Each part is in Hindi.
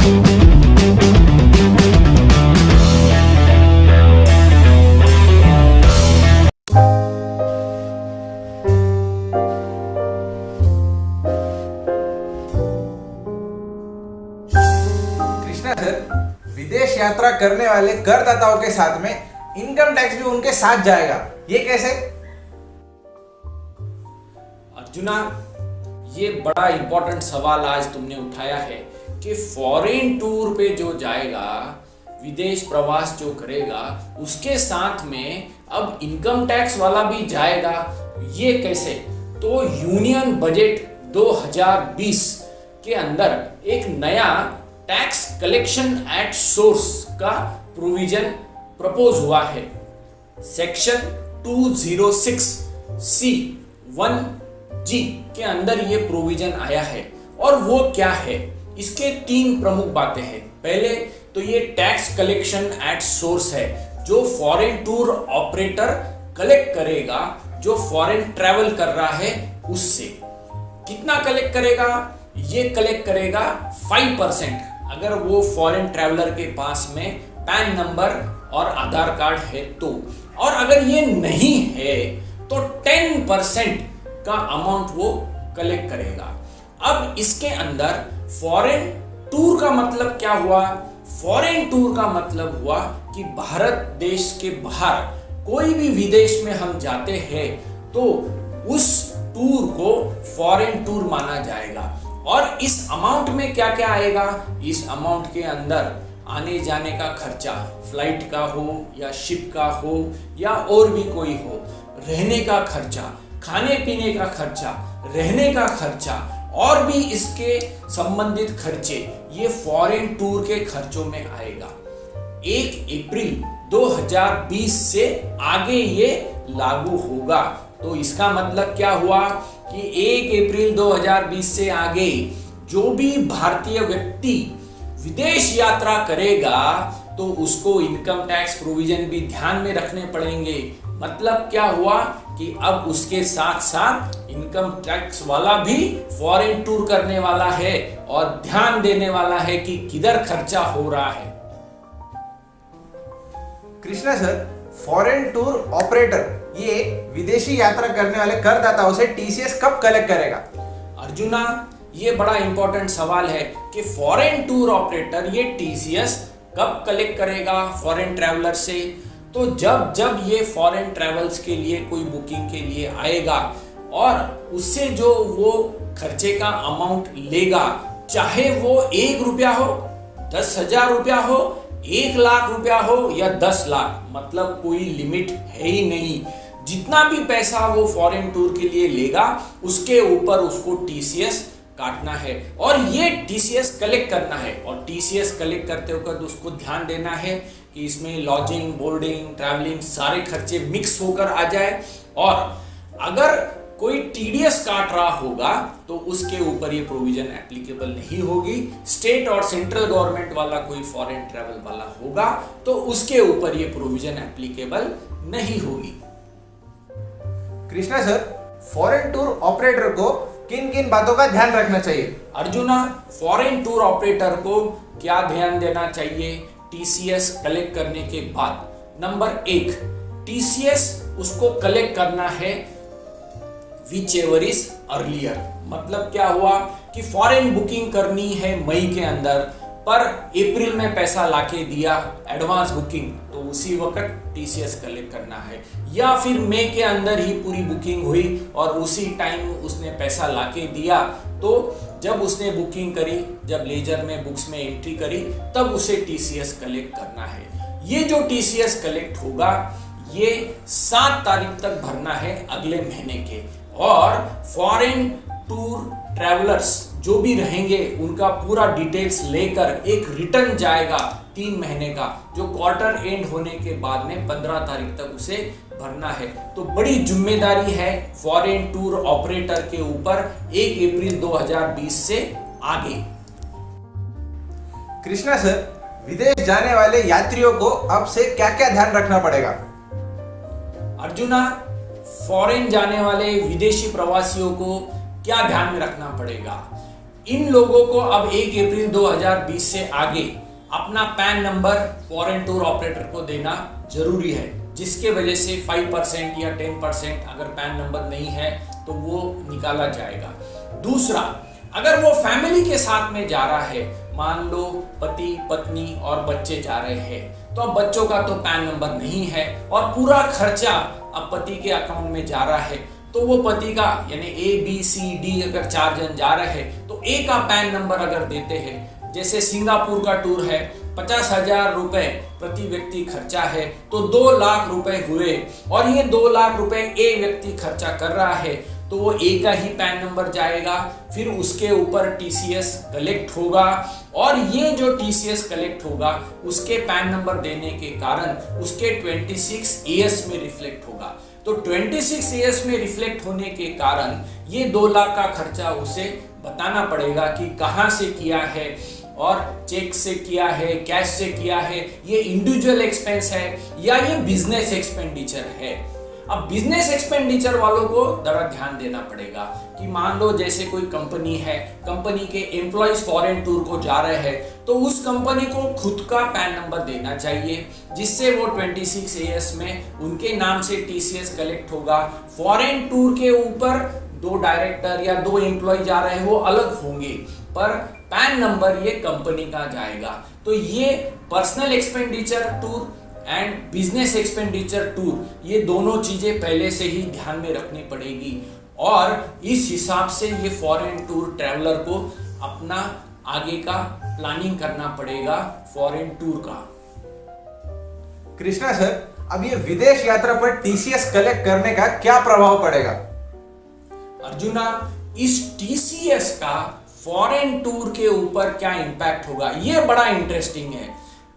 विदेश यात्रा करने वाले करदाताओं के साथ में इनकम टैक्स भी उनके साथ जाएगा, ये कैसे? अर्जुना, ये बड़ा इंपॉर्टेंट सवाल आज तुमने उठाया है कि फॉरेन टूर पे जो जाएगा, विदेश प्रवास जो करेगा, उसके साथ में अब इनकम टैक्स वाला भी जाएगा, ये कैसे? तो यूनियन बजट 2020 के अंदर एक नया टैक्स कलेक्शन एट सोर्स का प्रोविजन प्रपोज हुआ है। सेक्शन 206C(1)(g) के अंदर ये प्रोविजन आया है। और वो क्या है? इसके 3 प्रमुख बातें हैं। पहले तो ये टैक्स कलेक्शन एट सोर्स है, जो फॉरेन टूर ऑपरेटर कलेक्ट करेगा, जो फॉरेन ट्रैवल कर रहा है उससे। कितना कलेक्ट करेगा? ये कलेक्ट करेगा 5%, अगर वो फॉरेन ट्रैवलर के पास में पैन नंबर और आधार कार्ड है तो। और अगर ये नहीं है तो 10% का अमाउंट वो कलेक्ट करेगा। अब इसके अंदर फॉरेन टूर का मतलब क्या हुआ? फॉरेन टूर का मतलब हुआ कि भारत देश के बाहर कोई भी विदेश में हम जाते हैं तो उस टूर को फॉरेन टूर माना जाएगा। और इस अमाउंट में क्या क्या आएगा? इस अमाउंट के अंदर आने जाने का खर्चा, फ्लाइट का हो या शिप का हो या और भी कोई हो, रहने का खर्चा, खाने पीने का खर्चा, रहने का खर्चा और भी इसके संबंधित खर्चे, ये फॉरेन टूर के खर्चों में आएगा। 1 अप्रैल 2020 से आगे ये लागू होगा। तो इसका मतलब क्या हुआ कि 1 अप्रैल 2020 से आगे जो भी भारतीय व्यक्ति विदेश यात्रा करेगा तो उसको इनकम टैक्स प्रोविजन भी ध्यान में रखने पड़ेंगे। मतलब क्या हुआ कि अब उसके साथ साथ इनकम टैक्स वाला भी फॉरेन टूर करने वाला है और ध्यान देने वाला है कि किधर खर्चा हो रहा है। Krishna sir, foreign tour operator ये विदेशी यात्रा करने वाले करदाताओं से टीसीएस कब कलेक्ट करेगा? अर्जुना, ये बड़ा इंपॉर्टेंट सवाल है कि फॉरेन टूर ऑपरेटर ये टीसीएस कब कलेक्ट करेगा फॉरेन ट्रैवलर से? तो जब ये फॉरेन ट्रैवल्स के लिए कोई बुकिंग के लिए आएगा और उससे जो वो खर्चे का अमाउंट लेगा, चाहे वो 1 रुपया हो, 10,000 रुपया हो, 1 लाख रुपया हो या 10 लाख, मतलब कोई लिमिट है ही नहीं। जितना भी पैसा वो फॉरेन टूर के लिए लेगा उसके ऊपर उसको टीसीएस काटना है और ये टीसीएस कलेक्ट करना है। और टीसीएस कलेक्ट करते वक्त उसको ध्यान देना है कि इसमें लॉजिंग, बोर्डिंग, ट्रैवलिंग सारे खर्चे मिक्स होकर आ जाए। और अगर कोई टीडीएस काट रहा होगा तो उसके ऊपर ये प्रोविजन एप्लीकेबल नहीं होगी। स्टेट और सेंट्रल गवर्नमेंट वाला कोई फॉरेन ट्रैवल वाला होगा तो उसके ऊपर ये प्रोविजन एप्लीकेबल नहीं होगी। Krishna sir, foreign tour operator को किन किन बातों का ध्यान रखना चाहिए? अर्जुना, फॉरेन टूर ऑपरेटर को क्या ध्यान देना चाहिए टीसीएस कलेक्ट करने के बाद? नंबर 1, टीसीएस उसको कलेक्ट करना है whichever is earlier। मतलब क्या हुआ कि फॉरेन बुकिंग करनी है मई के अंदर, पर अप्रैल में पैसा लाके दिया एडवांस बुकिंग, तो उसी वक्त टीसीएस कलेक्ट करना है। या फिर मई के अंदर ही पूरी बुकिंग हुई और उसी टाइम उसने पैसा लाके दिया, तो जब उसने बुकिंग करी, जब लेजर में बुक्स में एंट्री करी, तब उसे टीसीएस कलेक्ट करना है। ये जो टीसीएस कलेक्ट होगा ये 7 तारीख तक भरना है अगले महीने के। और फॉरेन टूर ट्रैवलर्स जो भी रहेंगे उनका पूरा डिटेल्स लेकर एक रिटर्न जाएगा 3 महीने का, जो क्वार्टर एंड होने के बाद में 15 तारीख तक उसे भरना है। तो बड़ी जिम्मेदारी है फॉरेन टूर ऑपरेटर के ऊपर 1 अप्रैल 2020 से आगे। कृष्णा सर, विदेश जाने वाले यात्रियों को अब से क्या क्या ध्यान रखना पड़ेगा? अर्जुना, फॉरेन जाने वाले विदेशी प्रवासियों को क्या ध्यान में रखना पड़ेगा? इन लोगों को अब 1 अप्रैल 2020 से आगे अपना pan number foreign tour operator को देना जरूरी है, जिसके वजह से 5% या 10% अगर पैन नंबर नहीं है तो वो निकाला जाएगा। दूसरा, अगर वो फैमिली के साथ में जा रहा है, मान लो पति पत्नी और बच्चे जा रहे हैं, तो अब बच्चों का तो पैन नंबर नहीं है और पूरा खर्चा अब पति के अकाउंट में जा रहा है, तो वो पति का यानी ABCD अगर 4 जन जा रहे हैं तो A का पैन नंबर अगर देते हैं, जैसे सिंगापुर का टूर है 50,000 रुपए प्रति व्यक्ति खर्चा है, तो 2 लाख रुपए हुए और ये 2 लाख रुपए A व्यक्ति खर्चा कर रहा है, तो वो A का ही पैन नंबर जाएगा, फिर उसके ऊपर TCS कलेक्ट होगा और ये जो TCS कलेक्ट होगा उसके पैन नंबर देने के कारण उसके 26 AS में रिफ्लेक्ट होगा। तो 26 AS में रिफ्लेक्ट होने के कारण ये 2 लाख का खर्चा उसे बताना पड़ेगा कि कहाँ से किया है और चेक से किया है, कैश से किया है, ये इंडिविजुअल एक्सपेंस है या ये बिजनेस एक्सपेंडिचर है। अब बिजनेस एक्सपेंडिचर वालों को जरा ध्यान देना पड़ेगा कि मान लो जैसे कोई कंपनी है, कंपनी के एम्प्लॉइज फॉरेन टूर को जा रहे हैं, तो उस कंपनी को खुद का पैन नंबर देना चाहिए, जिससे वो 26 AS में उनके नाम से TCS कलेक्ट होगा। फॉरेन टूर के ऊपर 2 डायरेक्टर या 2 एम्प्लॉय जा रहे हैं, वो अलग होंगे, पर पैन नंबर ये कंपनी का जाएगा। तो ये personal expenditure tour and business expenditure tour, ये दोनों चीजें पहले से ही ध्यान में रखनी पड़ेगी और इस हिसाब से ये फॉरेन टूर ट्रैवलर को अपना आगे का प्लानिंग करना पड़ेगा फॉरेन टूर का। कृष्णा सर, अब ये विदेश यात्रा पर TCS कलेक्ट करने का क्या प्रभाव पड़ेगा? अर्जुना, इस TCS का फॉरेन टूर के ऊपर क्या इंपैक्ट होगा, ये बड़ा इंटरेस्टिंग है।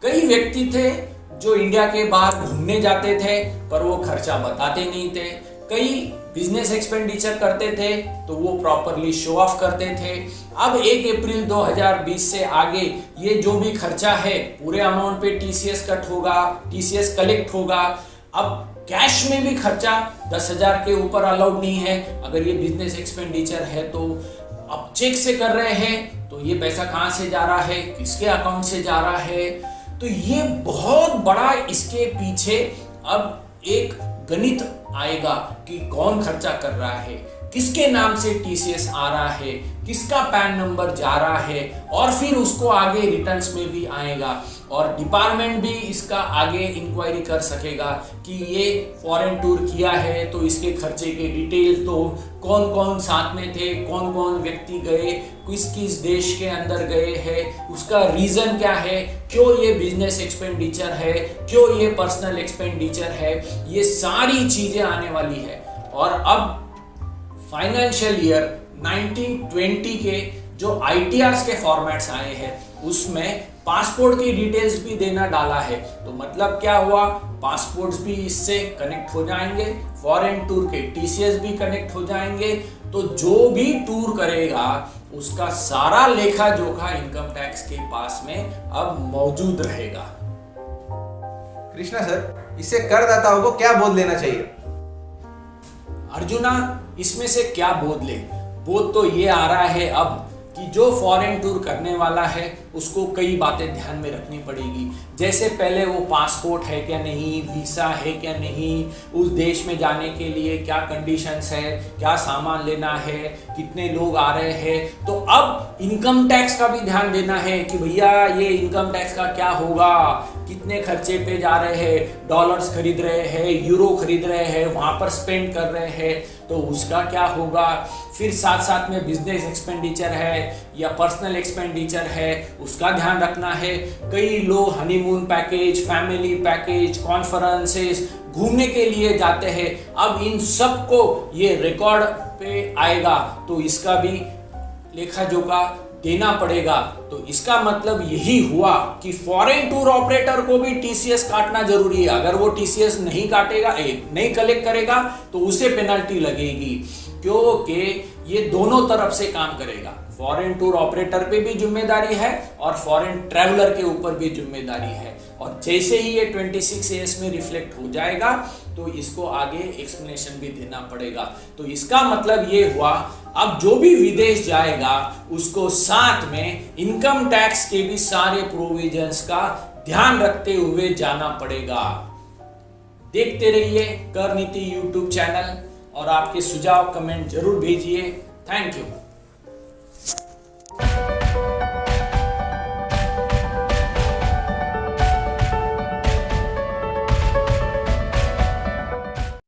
कई व्यक्ति थे जो इंडिया के बाहर घूमने जाते थे पर वो खर्चा बताते नहीं थे, कई बिजनेस एक्सपेंडिचर करते थे तो वो प्रॉपरली शो ऑफ करते थे। अब 1 अप्रैल 2020 से आगे ये जो भी खर्चा है पूरे अमाउंट पे TCS कट होगा, TCS कलेक्ट होगा। अब कैश में भी खर्चा 10,000 के ऊपर अलाउड नहीं है अगर ये बिजनेस एक्सपेंडिचर है तो। अब चेक से कर रहे हैं तो ये पैसा कहां से जा रहा है, किसके अकाउंट से जा रहा है, तो ये बहुत बड़ा इसके पीछे अब एक गणित आएगा कि कौन खर्चा कर रहा है, किसके नाम से TCS आ रहा है, किसका पैन नंबर जा रहा है और फिर उसको आगे रिटर्न्स में भी आएगा और डिपार्टमेंट भी इसका आगे इंक्वायरी कर सकेगा कि ये फॉरेन टूर किया है तो इसके खर्चे के डिटेल्स दो, कौन कौन साथ में थे, कौन कौन व्यक्ति गए, किस किस देश के अंदर गए हैं, उसका रीजन क्या है, क्यों ये बिजनेस एक्सपेंडिचर है, क्यों ये पर्सनल एक्सपेंडिचर है, ये सारी चीजें आने वाली है। और अब फाइनेंशियल ईयर 1920 के जो ITRs के फॉर्मेट्स आए हैं उसमें पासपोर्ट की डिटेल्स भी देना डाला है, तो मतलब क्या हुआ, पासपोर्ट्स भी इससे कनेक्ट हो जाएंगे, फॉरेन टूर के TCS भी कनेक्ट हो जाएंगे, तो जो भी टूर करेगा उसका सारा लेखा जोखा इनकम टैक्स के पास में अब मौजूद रहेगा। कृष्णा सर, इससे करदाताओं को क्या बोध लेना चाहिए? अर्जुना, इसमें से क्या बोध ले, बोध तो ये आ रहा है अब कि जो फॉरेन टूर करने वाला है उसको कई बातें ध्यान में रखनी पड़ेगी। जैसे पहले वो पासपोर्ट है क्या नहीं, वीसा है क्या नहीं, उस देश में जाने के लिए क्या कंडीशंस है, क्या सामान लेना है, कितने लोग आ रहे हैं। तो अब इनकम टैक्स का भी ध्यान देना है कि भैया ये इनकम टैक्स का क्या होगा, कितने खर्चे पे जा रहे हैं, डॉलर्स खरीद रहे हैं, यूरो खरीद रहे हैं, वहां पर स्पेंड कर रहे हैं तो उसका क्या होगा। फिर साथ साथ में बिजनेस एक्सपेंडिचर है या पर्सनल एक्सपेंडिचर है उसका ध्यान रखना है। कई लोग honeymoon package, family package, conferences, घूमने के लिए जाते हैं, अब इन सब को ये रिकॉर्ड पे आएगा तो इसका भी लेखा जोखा देना पड़ेगा। तो इसका मतलब यही हुआ कि फॉरेन टूर ऑपरेटर को भी TCS काटना जरूरी है। अगर वो TCS नहीं काटेगा, नहीं कलेक्ट करेगा तो उसे पेनल्टी लगेगी, क्योंकि ये दोनों तरफ से काम करेगा। फॉरेन टूर ऑपरेटर पे भी जिम्मेदारी है और फॉरेन ट्रैवलर के ऊपर भी जिम्मेदारी है। और जैसे ही ये 26 AS में रिफ्लेक्ट हो जाएगा तो इसको आगे एक्सप्लेनेशन भी देना पड़ेगा। तो इसका मतलब ये हुआ, अब जो भी विदेश जाएगा उसको साथ में इनकम टैक्स के भी सारे प्रोविजंस का ध्यान रखते हुए जाना पड़ेगा। देखते रहिए कर नीति यूट्यूब चैनल और आपके सुझाव कमेंट जरूर भेजिए। Thank you.